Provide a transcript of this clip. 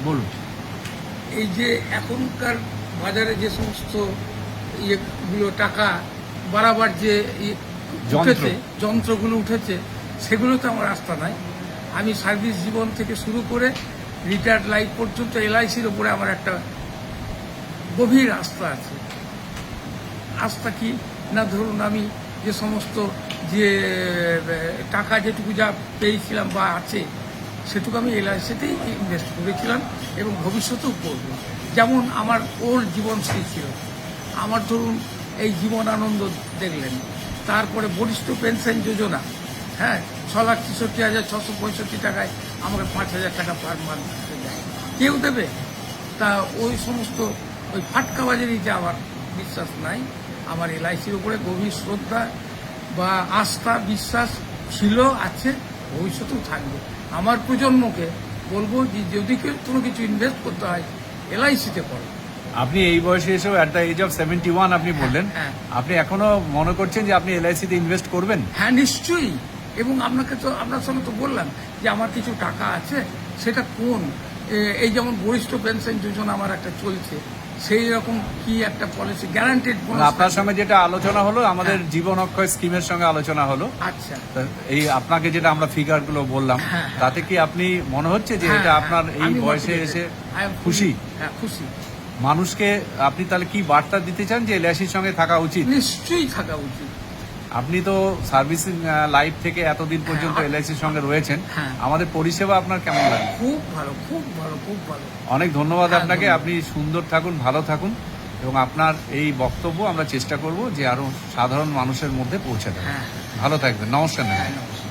বলুন। এই যে এখনকার বাজারে যে সমস্ত ইয়েগুলো টাকা বাড়াবার যে উঠেছে, যন্ত্রগুলো উঠেছে, সেগুলোতে আমার আস্থা নাই। আমি সার্ভিস জীবন থেকে শুরু করে রিটায়ার্ড লাইফ পর্যন্ত এলআইসির ওপরে আমার একটা গভীর আস্থা আছে। আস্থা কি না, ধরুন আমি যে সমস্ত যে টাকা যেটুকু যা পেয়েছিলাম বা আছে, সেটুকু আমি এলআইসিতেই ইনভেস্ট করেছিলাম এবং ভবিষ্যতেও করব। যেমন আমার ওর জীবনশ্রী ছিল, আমার ধরুন এই জীবন আনন্দ দেখলেন, তারপরে বরিষ্ঠ পেনশন যোজনা, হ্যাঁ, 6,63,665 টাকায় আমাকে 5,000 টাকা পার মান্থ দেয়। কেউ দেবে? তা ওই সমস্ত ওই ফাটকাবাজারিতে আমার বিশ্বাস নাই। আমার এলআইসির উপরে গভীর শ্রদ্ধা বা আস্থা বিশ্বাস ছিল, আছে, ভবিষ্যতেও থাকবে। আমার প্রজন্মকে বলবো যে যদি কেউ কোনো কিছু ইনভেস্ট করতে হয় এলআইসিতে করো। আপনি এই বয়সে এসেও অ্যাট দ্য এজ অফ 71 আপনি বললেন, হ্যাঁ। আপনি এখনো মনে করছেন যে আপনি এলআইসিতে ইনভেস্ট করবেন? হ্যাঁ, নিশ্চয়ই। এবং আপনার সঙ্গে তো বললাম যে আমার কিছু টাকা আছে, সেটা কোন এই যেমন বরিষ্ঠ পেনশন যোজনা আমার একটা চলছে, সেই রকম কি একটা পলিসি গ্যারান্টেড। আপনার সঙ্গে যেটা আলোচনা হলো, আমাদের জীবন অক্ষয় স্কিমের সঙ্গে আলোচনা হলো। আচ্ছা, এই আপনাকে যেটা আমরা ফিগার গুলো বললাম, হ্যাঁ, তাতে কি আপনি মনে হচ্ছে যে এটা আপনার এই বয়সে এসে খুশি? হ্যাঁ, খুশি। মানুষকে আপনি তাহলে কি বার্তা দিতে চান যে এলআইসির সঙ্গে থাকা উচিত? নিশ্চয়ই থাকা উচিত। আপনি তো সার্ভিসিং লাইফ থেকে এতদিন পর্যন্ত এলআইসির সঙ্গে রয়েছেন, হ্যাঁ। আমাদের পরিষেবা আপনার কেমন লাগে? খুব ভালো, খুব ভালো, খুব ভালো। অনেক ধন্যবাদ হ্যাঁ, আপনাকে। ধন্যবাদ। আপনি সুন্দর থাকুন, ভালো থাকুন, এবং আপনার এই বক্তব্য আমরা চেষ্টা করব যে আরো সাধারণ মানুষের মধ্যে পৌঁছে দেয়। হ্যাঁ, ভালো থাকবেন। নমস্কার। হ্যাঁ, নমস্কার।